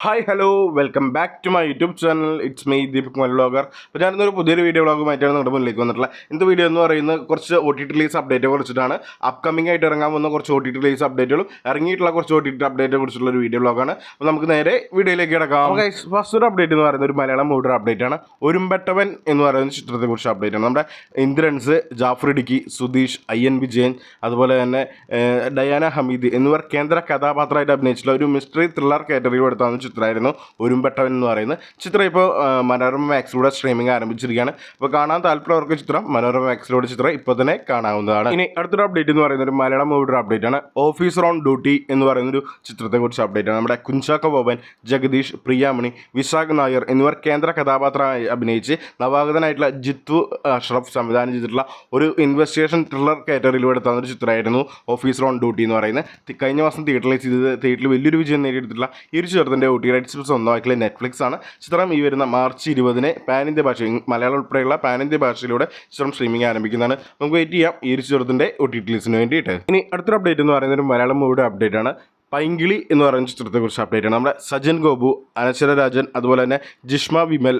Hi hello welcome back to my YouTube channel. It's me Deepak vlogger. അപ്പോൾ ഞാനിന്നൊരു പുതിയൊരു video വ്ളോഗുമായിട്ടാണ് നമ്മുടെ മുന്നിലേക്ക് വന്നിട്ടുള്ളത്. ഇന്നത്തെ വീഡിയോ എന്ന് പറയുന്നത് കുറച്ച് OTT റിലീസ് അപ്ഡേറ്റ് കുറിച്ചിട്ടാണ്. അപ്കമിംഗ് ആയിട്ട് ഇറങ്ങാൻ വന്ന കുറച്ച് OTT റിലീസ് അപ്ഡേറ്റുകളും ഇറങ്ങിയിട്ടുള്ള കുറച്ച് OTT അപ്ഡേറ്റിനെ കുറിച്ചുള്ള ഒരു വീഡിയോ വ്ളോഗാണ്. അപ്പോൾ നമുക്ക് നേരെ വീഡിയോയിലേക്ക് കിടക്കാം. ഫസ്റ്റ് ഒരു അപ്ഡേറ്റ് എന്ന് പറയുന്നത് ഒരു മലയാളം മൂവി അപ്ഡേറ്റ് ആണ്. ഒരുമ്പെട്ടവൻ എന്ന് പറയുന്ന ചിത്രത്തെക്കുറിച്ച് അപ്ഡേറ്റ് ആണ്. നമ്മുടെ ഇന്ദ്രൻസ്, ജാഫർ ഇടുക്കി, സുധീഷ്, IN വിജയൻ, അതുപോലെ തന്നെ ഡയാന ഹമീദ് എന്നിവർ കേന്ദ്ര കഥാപാത്രമായിട്ട് അഭിനയിച്ചിട്ടുള്ള ഒരു മിസ്റ്ററി ത്രില്ലർ കാറ്റഗറിയിൽ എടുത്താൽ ചിത്രമായിരുന്നു ഒരുമ്പെട്ടവൻ എന്ന് പറയുന്നത്. ചിത്രം ഇപ്പോൾ മനോരമ മാക്സിലൂടെ സ്ട്രീമിംഗ് ആരംഭിച്ചിരിക്കുകയാണ്. അപ്പോൾ കാണാൻ താല്പര്യമുള്ളവർക്ക് ചിത്രം മനോരമ മാക്സിലൂടെ ചിത്രം ഇപ്പോൾ തന്നെ കാണാവുന്നതാണ്. ഇനി അടുത്തൊരു അപ്ഡേറ്റ് എന്ന് പറയുന്നത് ഒരു മലയാളം മൂവിയുടെ അപ്ഡേറ്റ് ആണ്. ഓഫീസർ ഓൺ ഡ്യൂട്ടി എന്ന് പറയുന്നൊരു ചിത്രത്തെക്കുറിച്ച് അപ്ഡേറ്റ് ആണ്. നമ്മുടെ കുഞ്ചാക്കോ ബോബൻ, ജഗദീഷ്, പ്രിയാമണി, വിശാഖ് നായർ എന്നിവർ കേന്ദ്ര കഥാപാത്രമായി അഭിനയിച്ച് നവാഗതനായിട്ടുള്ള ജിത്തു അഷ്റഫ് സംവിധാനം ചെയ്തിട്ടുള്ള ഒരു ഇൻവെസ്റ്റിഗേഷൻ ത്രില്ലർ കാറ്റഗറിയിലൂടെ എടുത്തുന്ന ഒരു ചിത്രമായിരുന്നു ഓഫീസർ ഓൺ ഡ്യൂട്ടി എന്ന് പറയുന്നത്. കഴിഞ്ഞ മാസം തിയേറ്ററിൽ വലിയൊരു വിജയം നേടിയെടുത്തിട്ടുള്ള ഈ ഒരു ചിത്രത്തിൻ്റെ OTT റൈറ്റ്സ് സ്വന്തമാക്കിയ നെറ്റ്ഫ്ലിക്സ് ആണ്. ചിത്രം ഈ വരുന്ന മാർച്ച് 20 പാൻ ഇന്ത്യ ഭാഷ, മലയാളം ഉൾപ്പെടെയുള്ള പാൻ ഇന്ത്യ ഭാഷയിലൂടെ ചിത്രം സ്ട്രീമിംഗ് ആരംഭിക്കുന്നതാണ്. നമുക്ക് വെയിറ്റ് ചെയ്യാം ഈ ഒരു ചിത്രത്തിൻ്റെ OTT റിലീസിന് വേണ്ടിയിട്ട്. ഇനി അടുത്തൊരു അപ്ഡേറ്റ് എന്ന് പറയുന്നത് ഒരു മലയാളം മൂവിയുടെ അപ്ഡേറ്റ് ആണ്. പൈങ്കിളി എന്ന് പറയുന്ന ചിത്രത്തെക്കുറിച്ച് അപ്ഡേറ്റ് ആണ്. നമ്മുടെ സജൻ ഗോപു, അനശ്വര രാജൻ, അതുപോലെ തന്നെ ജിഷ്മ വിമൽ,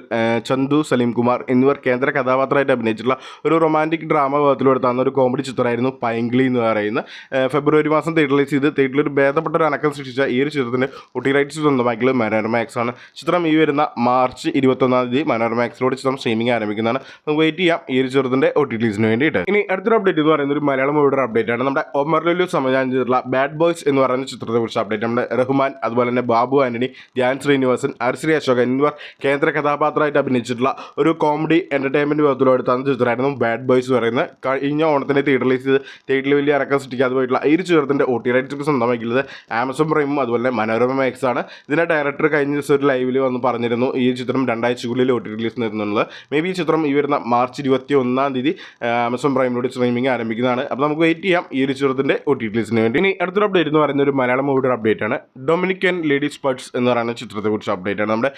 ചന്തു സലീം കുമാർ എന്നിവർ കേന്ദ്ര കഥാപാത്രമായിട്ട് അഭിനയിച്ചിട്ടുള്ള ഒരു റൊമാൻറ്റിക് ഡ്രാമ ഭാഗത്തിലെടുത്താകുന്ന ഒരു കോമഡി ചിത്രമായിരുന്നു പൈങ്കിളി എന്ന് പറയുന്നത്. ഫെബ്രുവരി മാസം റിലീസ് ചെയ്ത് തിയേറ്ററിൽ ഒരു ഭേദപ്പെട്ട ഒരു അനക്കം സൃഷ്ടിച്ച ഈ ഒരു ചിത്രത്തിന് OTT റൈറ്റ്സ് സ്വന്തമാക്കിയത് മനോരമ മാക്സ് ആണ്. ചിത്രം ഈ വരുന്ന മാർച്ച് 21 മനോരമ മാക്സിലൂടെ ചിത്രം സ്ട്രീമിംഗ് ആരംഭിക്കുന്നതാണ്. നമുക്ക് വെയിറ്റ് ചെയ്യാം ഈ ഒരു ചിത്രത്തിൻ്റെ OTT റിലീസിന് വേണ്ടിയിട്ട്. ഇനി അടുത്തൊരു അപ്ഡേറ്റ് എന്ന് പറയുന്നത് ഒരു മലയാളം മൂവിയുടെ അപ്ഡേറ്റ് ആണ്. നമ്മുടെ ഒമർ ലുലു സംവിധാനം ചെയ്തിട്ടുള്ള ബാഡ് ബോയ്സ് എന്ന് പറയുന്ന ചിത്രത്തെ കുറിച്ച് അപ്ഡേറ്റ്. നമ്മുടെ റഹ്മാൻ, അതുപോലെ തന്നെ ബാബു ആന്റണി, ധ്യാൻ ശ്രീനിവാസൻ, അർശ്രീ അശോകൻ എന്നിവർ കേന്ദ്ര കഥാപാത്രമായിട്ട് അഭിനയിച്ചിട്ടുള്ള ഒരു കോമഡി എന്റർടൈൻമെന്റ് വിഭാഗത്തിലൂടെ എടുത്താൽ ചിത്രമായിരുന്നു ബാഡ് ബോയ്സ് പറയുന്നത്. കഴിഞ്ഞ ഓണത്തിന് തിയേറ്ററിൽ വലിയ ഇറക്കം സൃഷ്ടിക്കാതെ പോയിട്ടുള്ള ഈ ഒരു ചിത്രത്തിന്റെ OTT റൈറ്റ്സ് സ്വന്തമാക്കിയത് ആമസോൺ പ്രൈമും അതുപോലെ തന്നെ മനോരമ മാക്സ് ആണ്. ഇതിന്റെ ഡയറക്ടർ കഴിഞ്ഞ ദിവസം ഒരു ലൈവിൽ വന്ന് പറഞ്ഞിരുന്നു ഈ ചിത്രം 2 ആഴ്ചക്കുള്ളിൽ OTT റിലീസ് നിർത്തുന്നുള്ളത്. മേ ബി ഈ ചിത്രം ഈ വരുന്ന മാർച്ച് 21 ആമസോൺ പ്രൈമിലൂടെ സ്ട്രീമിംഗ് ആരംഭിക്കുന്നതാണ്. അപ്പോൾ നമുക്ക് വെയിറ്റ് ചെയ്യാം ഈ ഒരു ചിത്രത്തിന്റെ OTT റിലീസിന് വേണ്ടി. ഇനി അടുത്തൊരു അപ്ഡേറ്റ് എന്ന് പറയുന്ന ഒരു മലയാളം മൂവിയുടെ അപ്ഡേറ്റ് ആണ്. ഡൊമിനിക്കൻ ലേഡീസ് പഡ്സ് എന്ന് പറയുന്ന ചിത്രത്തെക്കുറിച്ച് അപ്ഡേറ്റ് ആണ്. നമ്മുടെ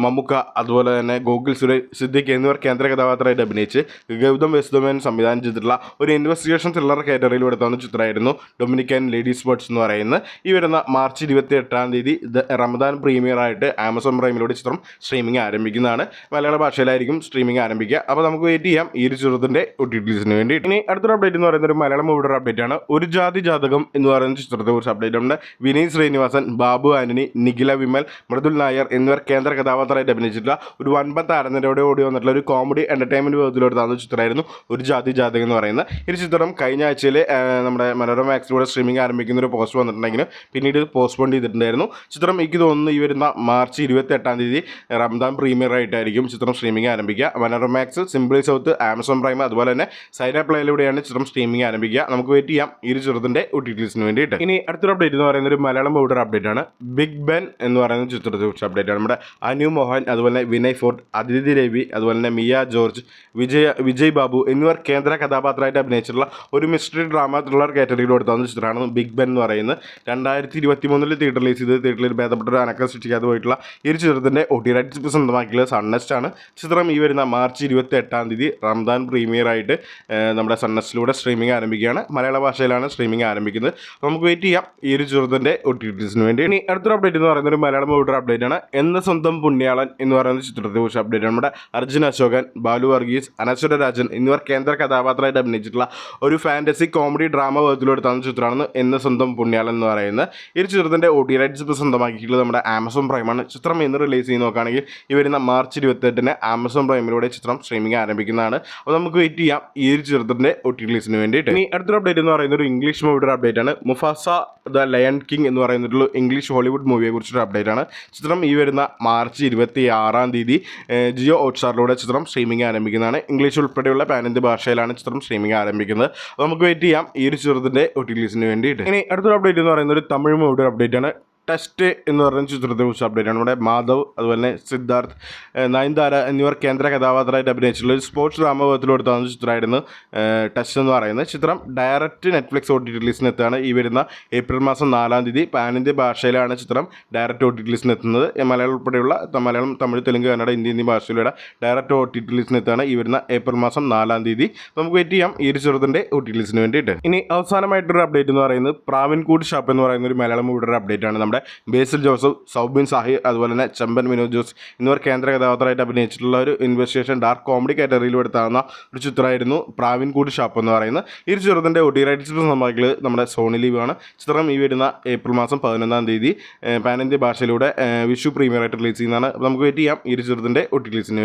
മമ്മുക്ക, അതുപോലെ തന്നെ ഗോകുൽ സുരേഷ്, സിദ്ദിഖ് എന്നിവർ കേന്ദ്ര കഥാപാത്രമായിട്ട് അഭിനയിച്ച് ഗൗതം വെസ്തുമേൻ സംവിധാനം ചെയ്തിട്ടുള്ള ഒരു ഇൻവെസ്റ്റിഗേഷൻ ത്രില്ലർ കാറ്റഗറിയിൽ എടുത്താവുന്ന ചിത്രമായിരുന്നു ഡൊമിനിക്കൻ ലേഡീസ് പഡ്സ് എന്ന് പറയുന്നത്. ഈ വരുന്ന മാർച്ച് 28 റമദാൻ പ്രീമിയറായിട്ട് ആമസോൺ പ്രൈമിലൂടെ ചിത്രം സ്ട്രീമിംഗ് ആരംഭിക്കുന്നതാണ്. മലയാള ഭാഷയിലായിരിക്കും സ്ട്രീമിംഗ് ആരംഭിക്കുക. അപ്പോൾ നമുക്ക് വെയിറ്റ് ചെയ്യാം ഈ ഒരു ചിത്രത്തിൻ്റെ OTT റിലീസിന് വേണ്ടി. ഇനി അടുത്തൊരു അപ്ഡേറ്റ് എന്ന് പറയുന്നത് ഒരു മലയാളം മൂവിയുടെ അപ്ഡേറ്റ് ആണ്. ഒരു ജാതി ജാതകം എന്ന് പറയുന്ന ചിത്രത്തെക്കുറിച്ച് അപ്ഡേറ്റ് ഉണ്ട്. വിനീത് ശ്രീനിവാസൻ, ബാബു ആന്റണി, നിഖില വിമൽ, മൃദുൽ നായർ എന്നിവർ കേന്ദ്ര കഥാപാത്രമായിട്ട് അഭിനയിച്ചിട്ടുള്ള ഒരു വൻപൻ താരനിരയോടെ ഓടി വന്നിട്ടുള്ള ഒരു കോമഡി എന്റർടൈൻമെന്റ് വിഭാഗത്തിലെടുത്താകുന്ന ചിത്രമായിരുന്നു ഒരു ജാതി ജാതകം എന്ന് പറയുന്നത്. ഈ ചിത്രം കഴിഞ്ഞ ആഴ്ചയിൽ നമ്മുടെ മനോരമ മാക്സിലൂടെ സ്ട്രീമിംഗ് ആരംഭിക്കുന്ന ഒരു പോസ്റ്റ് വന്നിട്ടുണ്ടെങ്കിലും പിന്നീട് പോസ്റ്റ്പോൺ ചെയ്തിട്ടുണ്ടായിരുന്നു. ചിത്രം എനിക്ക് തോന്നുന്നു ഈ വരുന്ന മാർച്ച് 28 റംദാൻ പ്രീമിയർ ആയിട്ടായിരിക്കും ചിത്രം സ്ട്രീമിംഗ് ആരംഭിക്കുക. Manorama max, simply south, Amazon Prime അതുപോലെ തന്നെ സൈന പ്ലേയിലൂടെയാണ് ചിത്രം സ്ട്രീമിംഗ് ആരംഭിക്കുക. നമുക്ക് വെയിറ്റ് ചെയ്യാം ഈ ഒരു ചിത്രത്തിന്റെ OTT റിലീസിന് വേണ്ടിയിട്ട്. ഇനി അടുത്തൊരു അപ്ഡേറ്റ് എന്ന് പറയുന്നത് ഒരു മലയാളം മൂവിയുടെ അപ്ഡേറ്റ് ആണ്. ബിഗ് ബെൻ എന്ന് പറയുന്ന ചിത്രത്തെക്കുറിച്ച് അപ്ഡേറ്റ് ആണ്. നമ്മുടെ അനു മോഹൻ, അതുപോലെ തന്നെ വിനയ് ഫോർട്ട്, അതിഥി രവി, അതുപോലെ തന്നെ മിയ ജോർജ്, വിജയ് ബാബു എന്നിവർ കേന്ദ്ര കഥാപാത്രമായിട്ട് അഭിനയിച്ചിട്ടുള്ള ഒരു മിസ്റ്ററി ഡ്രാമ ത്രില്ലർ കാറ്റഗറിയിൽ എടുത്താവുന്ന ചിത്രമാണ് ബിഗ് ബെൻ എന്ന് പറയുന്നത്. 2023 തിയേറ്റർ റിലീസ് ചെയ്ത് തിയേറ്ററിൽ ഭേദപ്പെട്ട ഒരു അനക്കം സൃഷ്ടിക്കാതെ പോയിട്ടുള്ള ഈ ഒരു ചിത്രത്തിൻ്റെ OTT റൈറ്റ്സ് സ്വന്തമാക്കിയത് സൺനെസ്റ്റ് ആണ്. ചിത്രം ഈ വരുന്ന മാർച്ച് 28 റംദാൻ പ്രീമിയർ ആയിട്ട് നമ്മുടെ സൺനെസ്റ്റിലൂടെ സ്ട്രീമിംഗ് ആരംഭിക്കുകയാണ്. മലയാള ഭാഷയിലാണ് സ്ട്രീമിംഗ് ആരംഭിക്കുന്നത്. നമുക്ക് വെയിറ്റ് ചെയ്യാം ഈ ഒരു ചിത്രത്തിൻ്റെ OTT റിലീസിന് വേണ്ടി. ഇനി അടുത്തൊരു അപ്ഡേറ്റ് എന്ന് പറയുന്നത് ഒരു മലയാളം മൂവിയുടെ അപ്ഡേറ്റ് ആണ്. എന്ന സ്വന്തം പുണ്യാളൻ എന്ന് പറയുന്ന ചിത്രത്തെക്കുറിച്ച് അപ്ഡേറ്റ് ആണ്. നമ്മുടെ അർജുൻ അശോകൻ, ബാലു വർഗീസ്, അനശ്വര രാജൻ എന്നിവർ കേന്ദ്ര കഥാപാത്രമായിട്ട് അഭിനയിച്ചിട്ടുള്ള ഒരു ഫാന്റസി കോമഡി ഡ്രാമ വിഭാഗത്തിലെടുത്താവുന്ന ചിത്രമാണ് എന്ന സ്വന്തം പുണ്യാളൻ എന്ന് പറയുന്നത്. ഈ ഒരു ചിത്രത്തിൻ്റെ OTT റൈറ്റ്സ് ഇപ്പോൾ സ്വന്തമാക്കിയിട്ടുള്ളത് നമ്മുടെ ആമസോൺ പ്രൈമാണ്. ചിത്രം എന്ന് റിലീസ് ചെയ്ത് നോക്കുകയാണെങ്കിൽ ഈ വരുന്ന മാർച്ച് 28 ആമസോൺ പ്രൈമിലൂടെ ചിത്രം സ്ട്രീമിംഗ് ആരംഭിക്കുന്നതാണ്. അപ്പോൾ നമുക്ക് വെയിറ്റ് ചെയ്യാം ഈ ഒരു ചിത്രത്തിൻ്റെ OTT റിലീസിന് വേണ്ടിയിട്ട്. ഇനി അടുത്തൊരു അപ്ഡേറ്റ് എന്ന് പറയുന്നത് ഒരു ഇംഗ്ലീഷ് മൂവിയുടെ അപ്ഡേറ്റ് ആണ്. മുഫാസ ദ ലയൺ കിങ് എന്ന് പറയുന്നൊരു ഇംഗ്ലീഷ് ഹോളിവുഡ് മൂവിയെ കുറിച്ചൊരു അപ്ഡേറ്റ് ആണ്. ചിത്രം ഈ വരുന്ന മാർച്ച് 26 ജിയോ ഹോട്ട്സ്റ്റാറിലൂടെ ചിത്രം സ്ട്രീമിംഗ് ആരംഭിക്കുന്നതാണ്. ഇംഗ്ലീഷ് ഉൾപ്പെടെയുള്ള പാൻ ഇന്ത്യ ഭാഷയിലാണ് ചിത്രം സ്ട്രീമിംഗ് ആരംഭിക്കുന്നത്. അപ്പോൾ നമുക്ക് വെയിറ്റ് ചെയ്യാം ഈ ഒരു ചിത്രത്തിൻ്റെ OTT റിലീസിന് വേണ്ടിയിട്ട്. ഇനി അടുത്തൊരു അപ്ഡേറ്റ് എന്ന് പറയുന്നത് ഒരു തമിഴ് മൂവിയുടെ അപ്ഡേറ്റ് ആണ്. ടെസ്റ്റ് എന്ന് പറയുന്ന ചിത്രത്തെക്കുറിച്ച് അപ്ഡേറ്റ് ആണ്. നമ്മുടെ മാധവ്, അതുപോലെ തന്നെ സിദ്ധാർത്ഥ്, നയൻതാര എന്നിവർ കേന്ദ്ര കഥാപാത്രമായിട്ട് അഭിനയിച്ചിട്ടുള്ള ഒരു സ്പോർട്സ് ഡ്രാമ വിഭാഗത്തിലെടുത്താവുന്ന ചിത്രമായിരുന്നു ടെസ്റ്റ് എന്ന് പറയുന്നത്. ചിത്രം ഡയറക്റ്റ് നെറ്റ്ഫ്ലിക്സ് OTT റിലീസിന് എത്തുകയാണ്. ഈ വരുന്ന ഏപ്രിൽ മാസം 4 പാൻ ഇന്ത്യ ഭാഷയിലാണ് ചിത്രം ഡയറക്റ്റ് OTT റിലീസിന് എത്തുന്നത്. മലയാളം ഉൾപ്പെടെയുള്ള മലയാളം, തമിഴ്, തെലുങ്ക്, കന്നഡ, എന്നീ ഭാഷയിലൂടെ ഡയറക്റ്റ് OTT റിലീസിന് എത്തുകയാണ് ഈ വരുന്ന ഏപ്രിൽ മാസം 4 നമുക്ക് വെയിറ്റ് ചെയ്യാം ഈ ഒരു ചിത്രത്തിൻ്റെ OTT റിലീസിന് വേണ്ടിയിട്ട്. ഇനി അവസാനമായിട്ടൊരു അപ്ഡേറ്റ് എന്ന് പറയുന്നത് പ്രാവിൻകൂട് ഷാപ്പ് എന്ന് പറയുന്ന ഒരു മലയാളം മൂവിയുടെ അപ്ഡേറ്റ് ആണ്. നമ്മുടെ ബേസിൽ ജോസഫ്, സൗബിൻ സാഹിർ, അതുപോലെ തന്നെ ചെമ്പൻ വിനോദ് ജോസ് എന്നിവർ കേന്ദ്ര കഥാപാത്രമായിട്ട് അഭിനയിച്ചിട്ടുള്ള ഒരു ഇൻവെസ്റ്റിഗേഷൻ ഡാർക്ക് കോമഡി കാറ്റഗറിയിൽ എടുത്താവുന്ന ഒരു ചിത്രമായിരുന്നു പ്രാവിൻകൂട് ഷാപ്പ് എന്ന് പറയുന്നത്. ഈ ഒരു ചിത്രത്തിൻ്റെ OTT റൈറ്റ്സ് സമ്പാദിക്കുന്നത് നമ്മുടെ സോണി ലീവ് ആണ്. ചിത്രം ഈ വരുന്ന ഏപ്രിൽ മാസം 11-ാം തീയതി പാൻ ഇന്ത്യ ഭാഷയിലൂടെ വിഷു പ്രീമിയറായിട്ട് റിലീസ് ചെയ്യുന്നതാണ്. അപ്പോൾ നമുക്ക് വെയിറ്റ് ചെയ്യാം ഈ ഒരു ചിത്രത്തിൻ്റെ OTT റിലീസിന്.